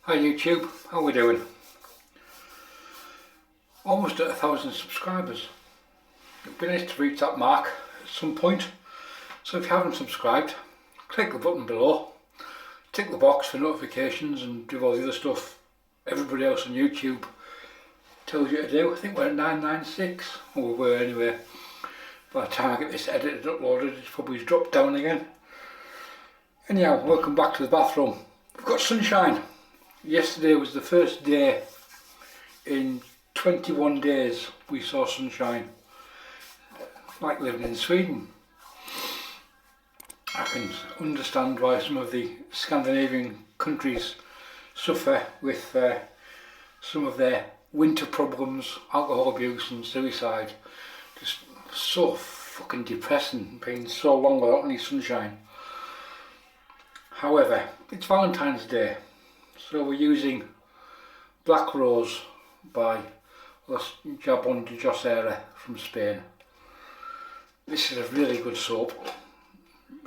Hi YouTube, how we doing? Almost at 1,000 subscribers. It'd be nice to reach that mark at some point. So if you haven't subscribed, click the button below, tick the box for notifications and do all the other stuff everybody else on YouTube tells you to do. I think we're at 996, or we were anyway. By the time I get this edited uploaded, it's probably dropped down again. Anyhow, welcome back to the bathroom. We've got sunshine. Yesterday was the first day in 21 days we saw sunshine. Like living in Sweden. I can understand why some of the Scandinavian countries suffer with some of their winter problems, alcohol abuse and suicide. Just so fucking depressing, being so long without any sunshine. However, it's Valentine's Day. So we're using Black Rose by Jabones Joserra from Spain. This is a really good soap.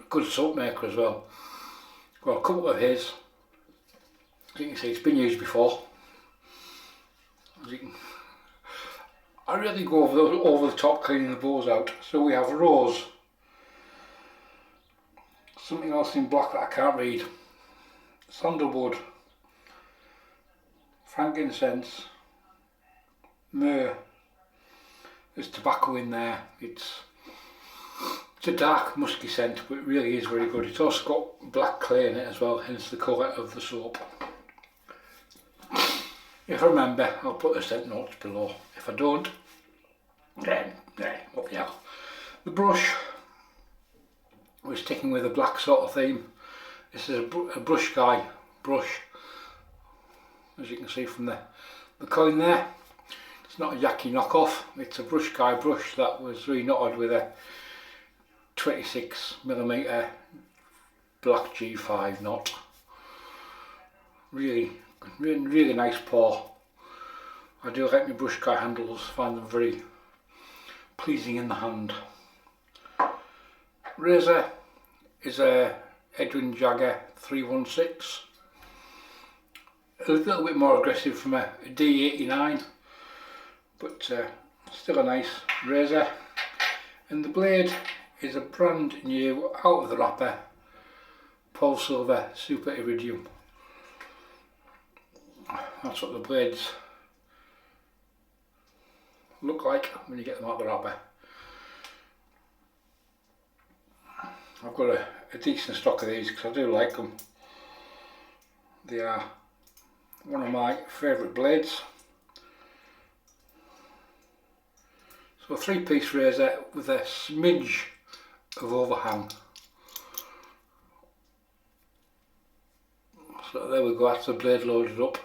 Good soap maker as well. Got a couple of his. As you can see, it's been used before. I really go over the top cleaning the bowls out. So we have rose. Something else in black that I can't read. Sandalwood. Frankincense, myrrh, there's tobacco in there. It's a dark musky scent, but it really is very good. It's also got black clay in it as well, hence the colour of the soap. If I remember, I'll put the scent notes below. If I don't, then what the hell. The brush, we're sticking with a black sort of theme. This is a Brushguy brush. As you can see from the coin there, it's not a Yaki knockoff, it's a Brushguy brush that was re-knotted with a 26mm Black G5 knot. Really nice pour. I do like my Brushguy handles, find them very pleasing in the hand. Razor is a Edwin Jagger 3one6. A little bit more aggressive from a D89, but still a nice razor. And the blade is a brand new, out of the wrapper, Polsilver Super Iridium. That's what the blades look like when you get them out of the wrapper. I've got a decent stock of these because I do like them. They are one of my favourite blades. So a 3-piece razor with a smidge of overhang. So there we go, that's the blade loaded up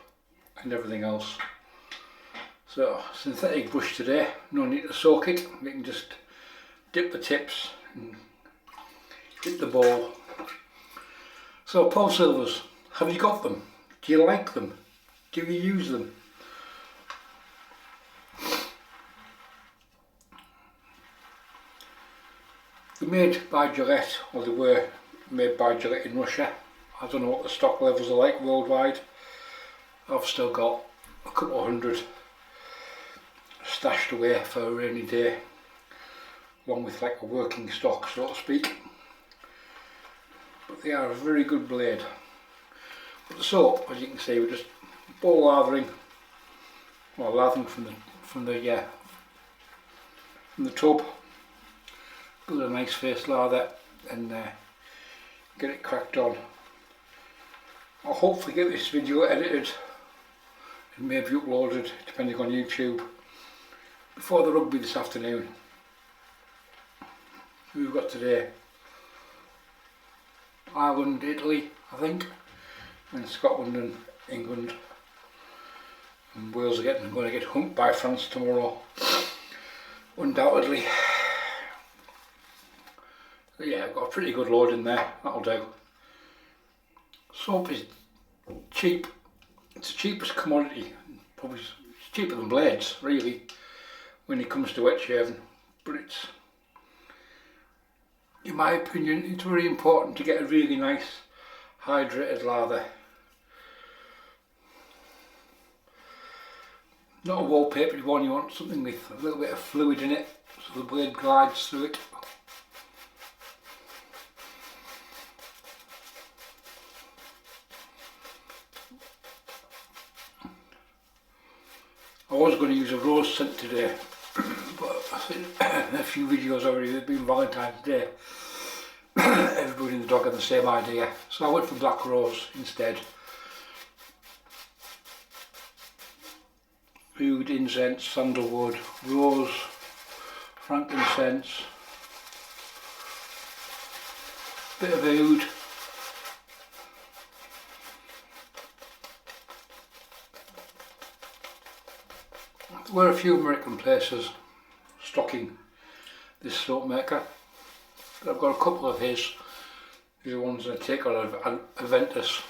and everything else. So synthetic brush today, no need to soak it, you can just dip the tips and dip the bowl. So Polsilvers, have you got them? Do you like them? Do you use them? They're made by Gillette, or they were made by Gillette in Russia. I don't know what the stock levels are like worldwide. I've still got a couple of hundred stashed away for a rainy day, along with like a working stock, so to speak. But they are a very good blade. But the soap, as you can see, we're just bowl lathering, or lathering from the tub. Give it a nice face lather and get it cracked on. I'll hopefully get this video edited and maybe uploaded, depending on YouTube, before the rugby this afternoon. Who we've got today? Ireland, Italy, I think, and Scotland and England. And Wales are going to get humped by France tomorrow, undoubtedly. But yeah, I've got a pretty good load in there, that'll do. Soap is cheap, it's the cheapest commodity, probably it's cheaper than blades really when it comes to wet shaving, but it's, in my opinion, it's very important to get a really nice hydrated lather. Not a wallpapery one, you want something with a little bit of fluid in it so the blade glides through it. I was going to use a rose scent today, but I think in a few videos already, it's been Valentine's Day. Everybody and the dog had the same idea, so I went for Black Rose instead. Oud, incense, sandalwood, rose, frankincense, bit of oud, there were a few American places stocking this soap maker, but I've got a couple of his. These are ones I take out of Aventus.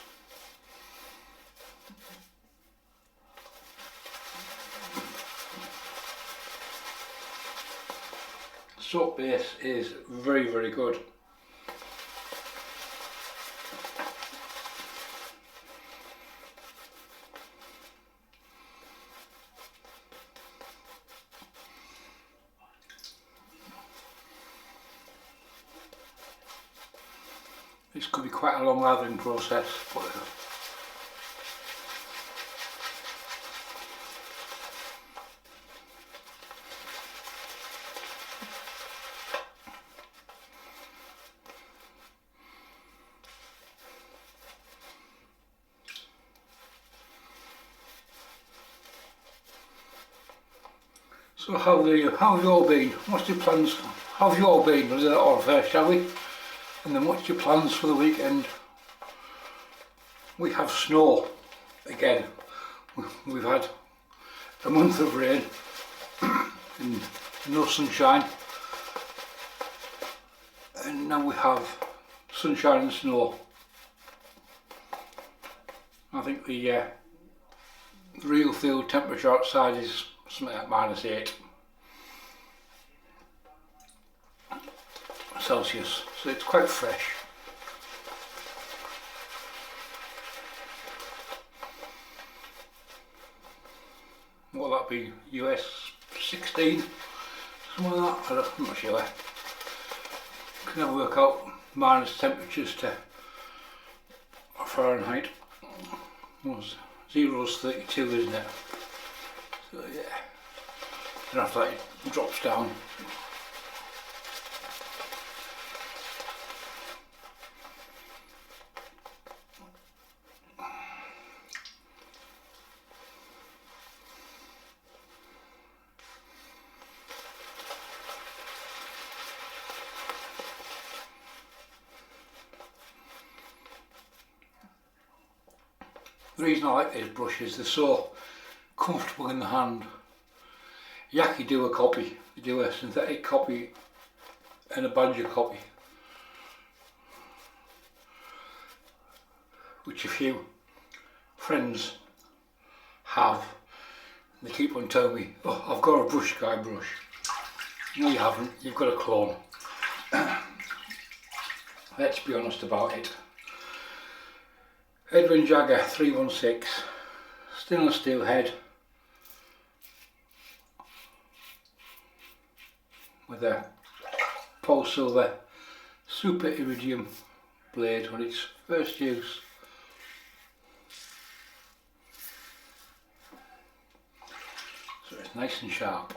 Soap base is very, very good. This could be quite a long lathering process, but so how have you all been? What's your plans? How have you all been? We'll do that all first, shall we? And then what's your plans for the weekend? We have snow again. We've had a month of rain and no sunshine, and now we have sunshine and snow. I think the real field temperature outside is something like -8 Celsius, so it's quite fresh. What will that be? US 16? Something like that? I'm not sure. Can never work out minus temperatures to Fahrenheit. Well, 0's 32, isn't it? So yeah. Then after that it drops down. The reason I like these brushes, they're so comfortable in the hand. Yaki do a copy, they do a synthetic copy and a Badger copy, which a few friends have. They keep on telling me, oh, I've got a Brushguy brush. No, you haven't, you've got a clone. Let's be honest about it. Edwin Jagger 3one6, stainless steel head with a Polsilver Super Iridium blade on its first use. So it's nice and sharp.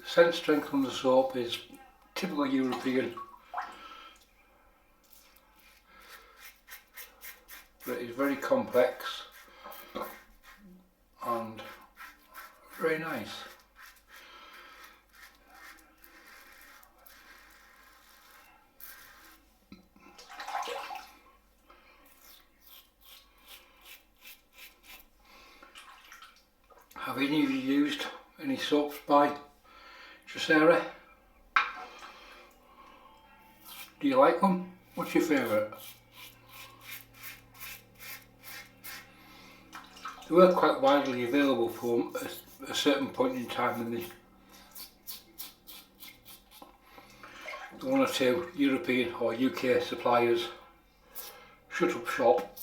Scent strength on the soap is typical European, but it is very complex and very nice. Have any of you used any soaps by Joserra? Do you like them? What's your favourite? They were quite widely available for a certain point in time, and one or two European or UK suppliers shut up shop.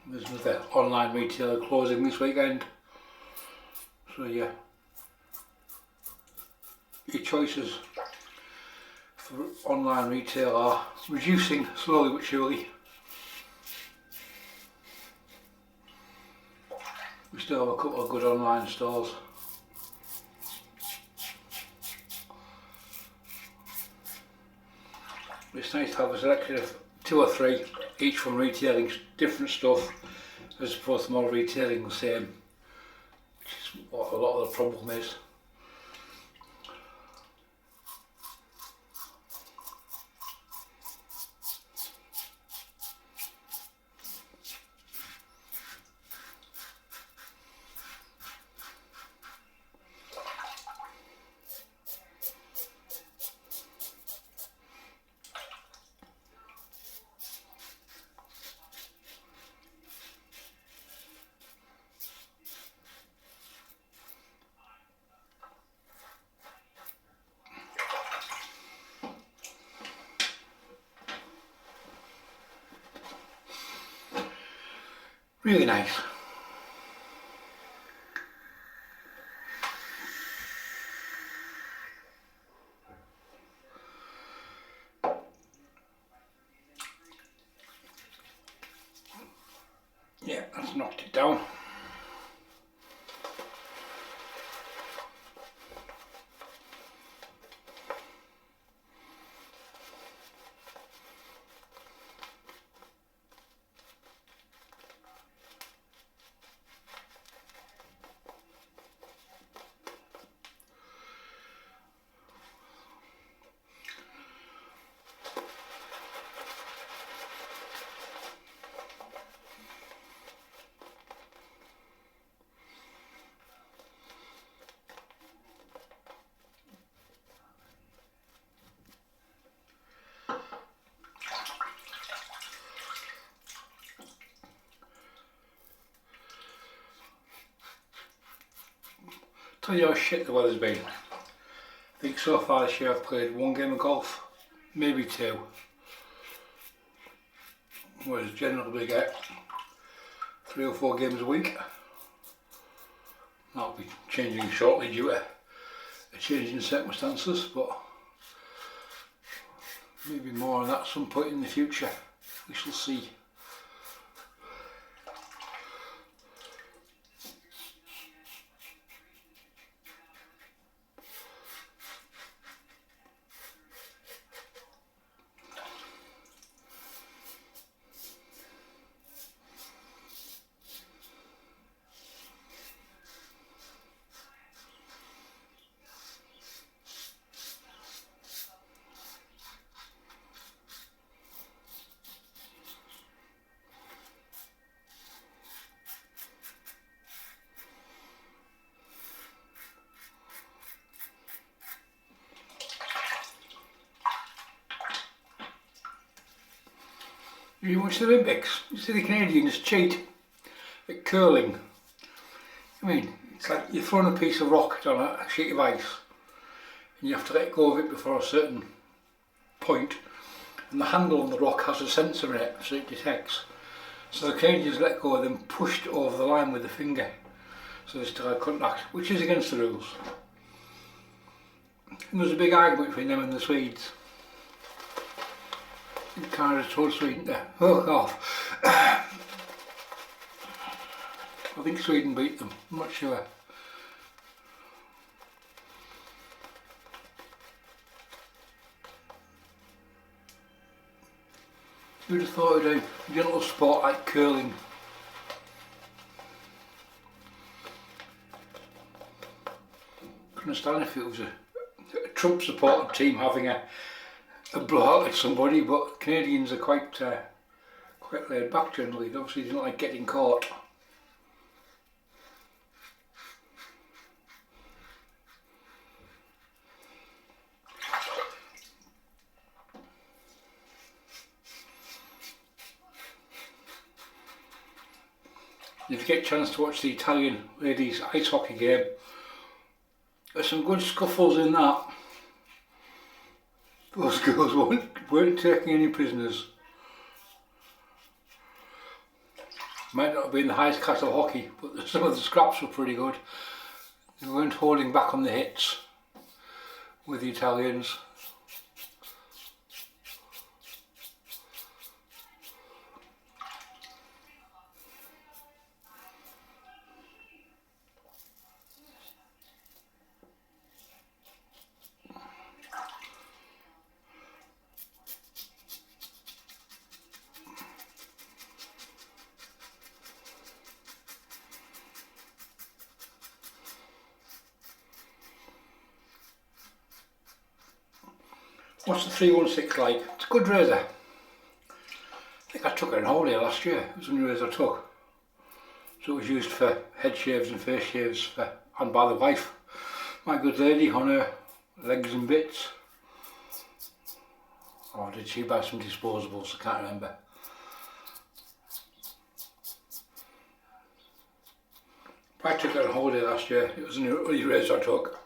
There's another online retailer closing this weekend, so yeah, your choices for online retail are reducing slowly but surely. We still have a couple of good online stores. It's nice to have a selection of 2 or 3, each from retailing different stuff, as opposed to more retailing the same, which is what a lot of the problem is. Really nice. Yeah, that's knocked it down. Tell you how shit the weather's been. I think so far this year I've played 1 game of golf, maybe 2. Whereas generally we get 3 or 4 games a week. That'll be changing shortly due to a change in circumstances, but maybe more on that at some point in the future. We shall see. You watch the Olympics, you see the Canadians cheat at curling. I mean, it's like you're throwing a piece of rock on a sheet of ice and you have to let go of it before a certain point, and the handle on the rock has a sensor in it so it detects. So the Canadians let go and then pushed over the line with the finger, so they still had contact, which is against the rules. And there's a big argument between them and the Swedes. Canada told Sweden to hook off. I think Sweden beat them, I'm not sure. Who'd have thought of a gentle sport like curling? Couldn't understand if it was a Trump supported team having a blowout at somebody, but Canadians are quite laid back generally. They obviously don't like getting caught. If you get a chance to watch the Italian ladies ice hockey game, there's some good scuffles in that. Those girls weren't taking any prisoners. Might not have been the highest class of hockey, but some of the scraps were pretty good. They weren't holding back on the hits with the Italians. What's the 316 like? It's a good razor. I think I took it on holiday last year. It was the only razor I took. So it was used for head shaves and face shaves and by the wife. My good lady on her legs and bits. Or did she buy some disposables? I can't remember. I took it on holiday last year. It was the only razor I took.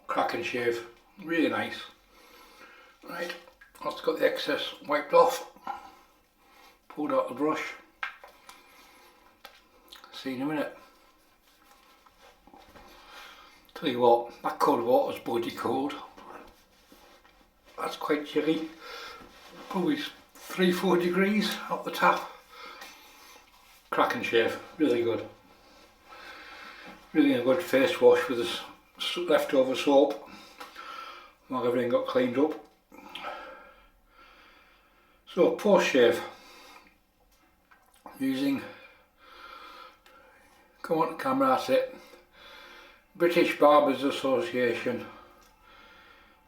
Cracking shave, really nice. Right, I've got the excess wiped off, pulled out the brush. See you in a minute. Tell you what, that cold water's bloody cold. That's quite chilly. Probably 3-4 degrees up the tap. Cracking shave, really good. Really a good face wash with this leftover soap while everything got cleaned up. So post shave, using, come on camera, that's it, British Barbers Association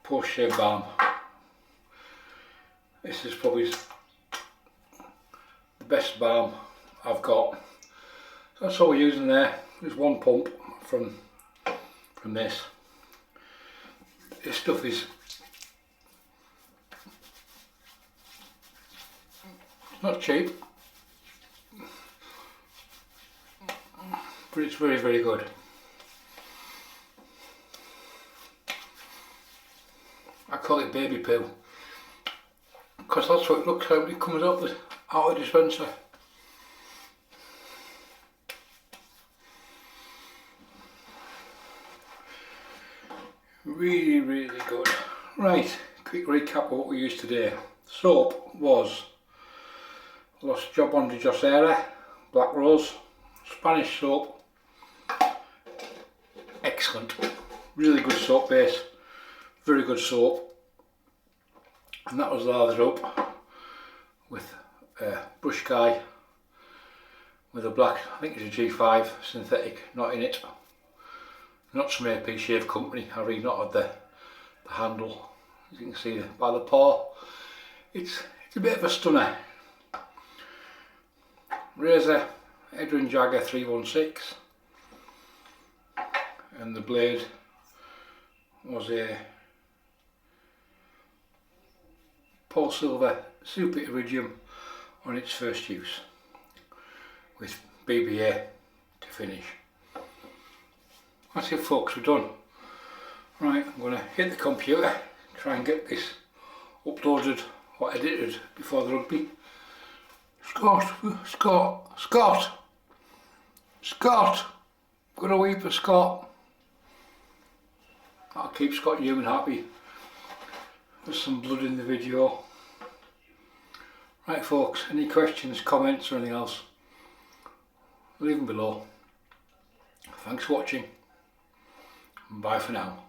post shave balm. This is probably the best balm I've got. So that's all we're using there. There's one pump from this. This stuff is not cheap, but it's very, very good. I call it baby poo because that's what it looks like when it comes out of the dispenser. Really, really good. Right, quick recap of what we used today. Soap was Los Jabones de Joserra Black Rose, Spanish soap. Excellent, really good soap base, very good soap. And that was lathered up with Brushguy with a black, I think it's a G5 synthetic, not in it. Not some AP Shave company, I really not had the handle. As you can see by the paw, it's a bit of a stunner. Razor, Edwin Jagger 3one6, and the blade was a Polsilver Super Iridium on its first use, with BBA to finish. That's it folks, we're done. Right, I'm going to hit the computer, try and get this uploaded or edited before the rugby. Scott, got a wee for Scott. I'll keep Scott Newman happy. There's some blood in the video. Right folks, any questions, comments or anything else, leave them below. Thanks for watching. Bye for now.